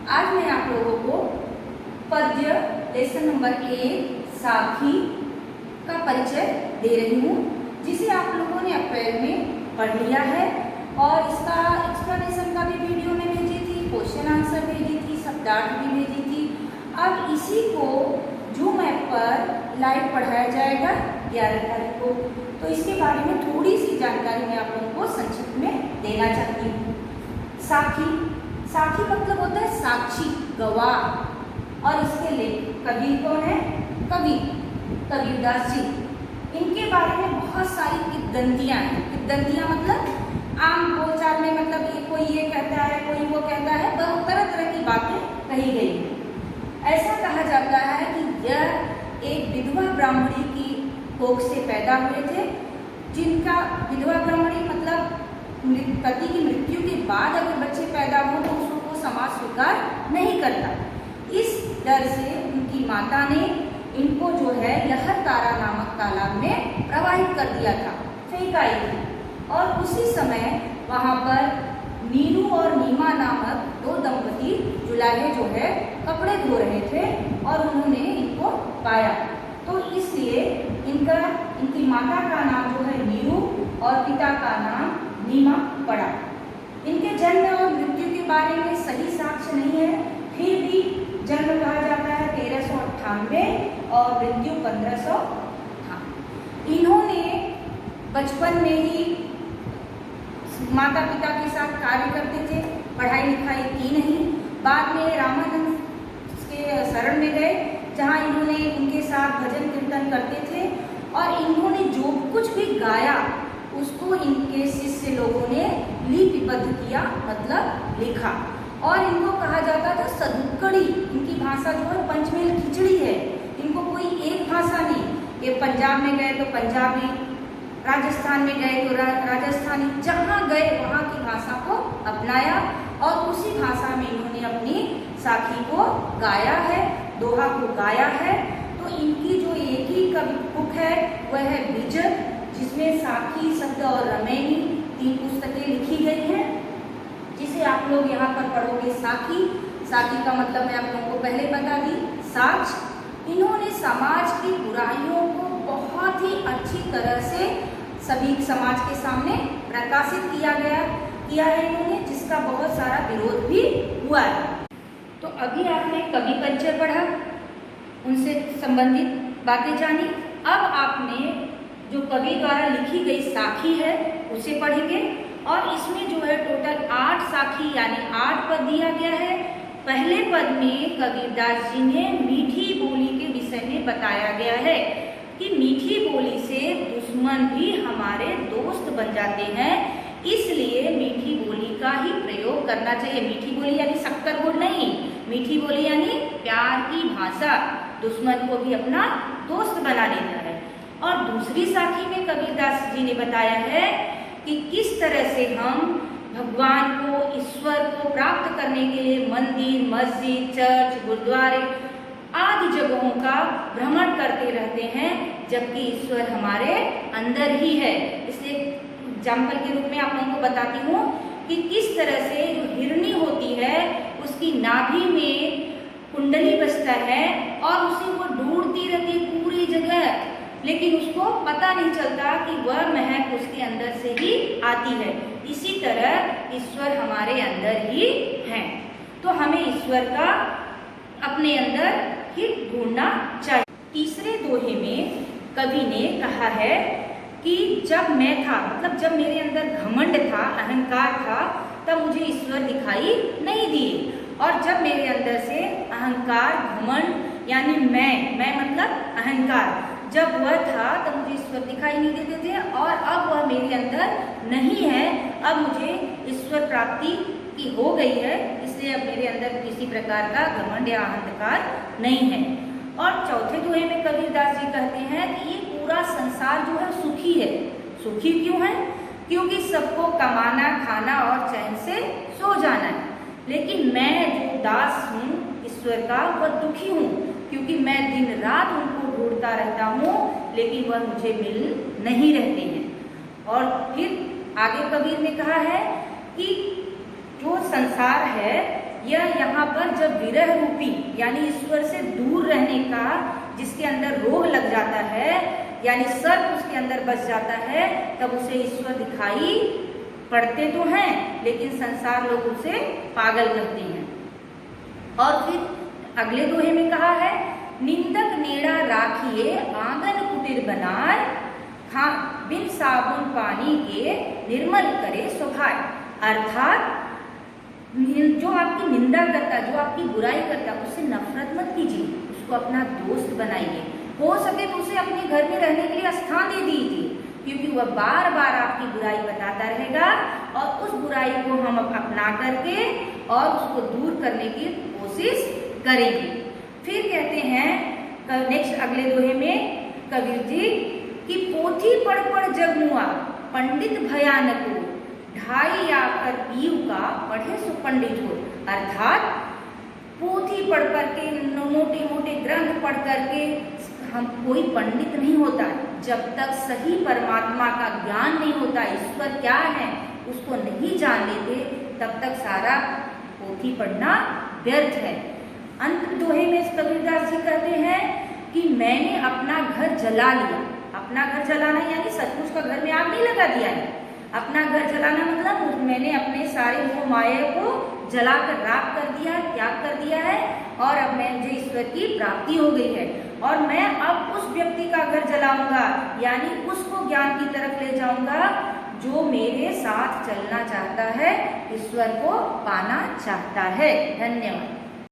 आज मैं आप लोगों को पद्य लेसन नंबर 1 साखी का परिचय दे रही हूँ, जिसे आप लोगों ने अप्रैल में पढ़ लिया है और इसका एक्सप्लेनेशन का भी वीडियो में भेजी थी, क्वेश्चन आंसर भेजी थी, शब्दार्थ भी भेजी थी। अब इसी को जूम ऐप पर लाइव पढ़ाया जाएगा 11 तारीख को, तो इसके बारे में थोड़ी सी जानकारी मैं आप लोगों को संक्षिप्त में देना चाहती हूँ। साखी, साखी मतलब होता है साक्षी, गवाह। और इसके कवि कौन है? कबीरदास जी। इनके बारे में बहुत सारी किद्दंतियाँ हैं। किद्दंतियाँ मतलब आम बोलचाल में, मतलब ये कोई ये कहता है, कोई वो कहता है, बहुत तरह तरह की बातें कही गई हैं। ऐसा कहा जाता है कि यह एक विधवा ब्राह्मणी की कोख से पैदा हुए थे, जिनका विधवा ब्राह्मणी मतलब पति की मृत्यु के बाद अगर बच्चे पैदा हो तो उसको समाज स्वीकार नहीं करता। इस डर से उनकी माता ने इनको जो है लहर तारा नामक तालाब में प्रवाहित कर दिया था, फेंकाई थी। और उसी समय वहाँ पर नीरू और नीमा नामक 2 दंपति जुलाहे जो है कपड़े धो रहे थे और उन्होंने इनको पाया, तो इसलिए इनकी माता का नाम जो है नीरू और पिता का नाम नीमा पड़ा। इनके जन्म और मृत्यु के बारे में सही साक्ष्य नहीं है, फिर भी जन्म कहा जाता है 1398 और मृत्यु 1500 था। इन्होंने बचपन में ही माता पिता के साथ कार्य करते थे, पढ़ाई लिखाई की नहीं। बाद में रामानंद के शरण में गए, जहाँ इन्होंने उनके साथ भजन कीर्तन करते थे और इन्होंने जो कुछ भी गाया उसको इनके शिष्य लोगों ने लिपिबद्ध किया, मतलब लिखा। और इनको कहा जाता था सदुक्कड़ी। इनकी भाषा जो है पंचमेल खिचड़ी है, इनको कोई एक भाषा नहीं। ये पंजाब में गए तो पंजाबी, राजस्थान में गए तो राजस्थानी, जहाँ गए वहाँ की भाषा को अपनाया और उसी भाषा में इन्होंने अपनी साखी को गाया है, दोहा को गाया है। तो इनकी जो एक ही कवि बुक है वह है बीजक, जिसमें साखी, शब्द और रमैनी 3 पुस्तकें लिखी गई हैं, जिसे आप लोग यहाँ पर पढ़ोगे। साखी, साखी का मतलब मैं आप लोगों को पहले बता दी, साक्ष्य। इन्होंने समाज की बुराइयों को बहुत ही अच्छी तरह से सभी समाज के सामने प्रकाशित किया है इन्होंने, जिसका बहुत सारा विरोध भी हुआ है। तो अभी आपने कवि परिचय पढ़ा, उनसे संबंधित बातें जानी। अब आपने जो कवि द्वारा लिखी गई साखी है उसे पढ़ेंगे और इसमें जो है टोटल 8 साखी यानी 8 पद दिया गया है। पहले पद में कबीरदास जी ने मीठी बोली के विषय में बताया गया है कि मीठी बोली से दुश्मन भी हमारे दोस्त बन जाते हैं, इसलिए मीठी बोली का ही प्रयोग करना चाहिए। मीठी बोली यानी शक्कर गुड़ नहीं, मीठी बोली यानी प्यार की भाषा, दुश्मन को भी अपना दोस्त बना लेता है। और दूसरी साखी में कबीरदास जी ने बताया है कि किस तरह से हम भगवान को, ईश्वर को प्राप्त करने के लिए मंदिर, मस्जिद, चर्च, गुरुद्वारे आदि जगहों का भ्रमण करते रहते हैं, जबकि ईश्वर हमारे अंदर ही है। इसलिए एग्जाम्पल के रूप में आप लोगों को बताती हूँ कि किस तरह से जो हिरनी होती है उसकी नाभि में कुंडली बसता है और उसे वो ढूंढती रहती है पूरी जगह, लेकिन उसको पता नहीं चलता कि वह महक उसके अंदर से ही आती है। इसी तरह ईश्वर हमारे अंदर ही है, तो हमें ईश्वर का अपने अंदर ही ढूंढना चाहिए। तीसरे दोहे में कवि ने कहा है कि जब मैं था, मतलब जब मेरे अंदर घमंड था, अहंकार था, तब मुझे ईश्वर दिखाई नहीं दिए। और जब मेरे अंदर से अहंकार, घमंड यानी मैं मतलब अहंकार, जब वह था तब मुझे ईश्वर दिखाई नहीं देते थे और अब वह मेरे अंदर नहीं है। अब मुझे ईश्वर प्राप्ति की हो गई है, इसलिए अब मेरे अंदर किसी प्रकार का घमंड या अहंकार नहीं है। और चौथे दोहे में कबीरदास जी कहते हैं कि ये पूरा संसार जो है सुखी है। सुखी क्यों है? क्योंकि सबको कमाना, खाना और चैन से सो जाना है, लेकिन मैं जो दास हूँ ईश्वर का, वह दुखी हूँ, क्योंकि मैं दिन रात उनको ढूंढता रहता हूँ, लेकिन वह मुझे मिल नहीं रहते हैं। और फिर आगे कबीर ने कहा है कि जो संसार है यह यहाँ पर जब विरह रूपी यानी ईश्वर से दूर रहने का जिसके अंदर रोग लग जाता है यानी सर्प उसके अंदर बस जाता है, तब उसे ईश्वर दिखाई पड़ते तो हैं लेकिन संसार लोग उसे पागल कहते हैं। और फिर अगले दोहे में कहा है, निंदक नेड़ा राखिए आंगन कुटीर बनाए, बिन साबुन पानी के निर्मल करे स्वभाव। अर्थात जो आपकी निंदा करता, जो आपकी बुराई करता, उससे नफरत मत कीजिए, उसको अपना दोस्त बनाइए, हो सके तो उसे अपने घर में रहने के लिए स्थान दे दीजिए, क्योंकि वह बार बार आपकी बुराई बताता रहेगा और उस बुराई को हम अपना करके और उसको दूर करने की कोशिश करेंगे। फिर कहते हैं नेक्स्ट अगले दोहे में कबीर जी कि पोथी पढ़ पढ़ जग मुआ पंडित भयानको, ढाई आकर पीव का पढ़े सो पंडित हो। अर्थात पोथी पढ़ करके मोटे मोटे ग्रंथ पढ़ करके हम कोई पंडित नहीं होता जब तक सही परमात्मा का ज्ञान नहीं होता, ईश्वर क्या है उसको नहीं जान लेते, तब तक सारा पोथी पढ़ना व्यर्थ है। अंत दोहे में कबीरदास जी कहते हैं कि मैंने अपना घर जला लिया। अपना घर जलाना यानी सचमुच का घर में आग नहीं लगा दिया है। अपना घर जलाना मतलब मैंने अपने सारे मोह माया को जलाकर राख कर दिया, त्याग कर दिया है और अब मुझे ईश्वर की प्राप्ति हो गई है और मैं अब उस व्यक्ति का घर जलाऊंगा यानी उसको ज्ञान की तरफ ले जाऊंगा जो मेरे साथ चलना चाहता है, ईश्वर को पाना चाहता है। धन्यवाद।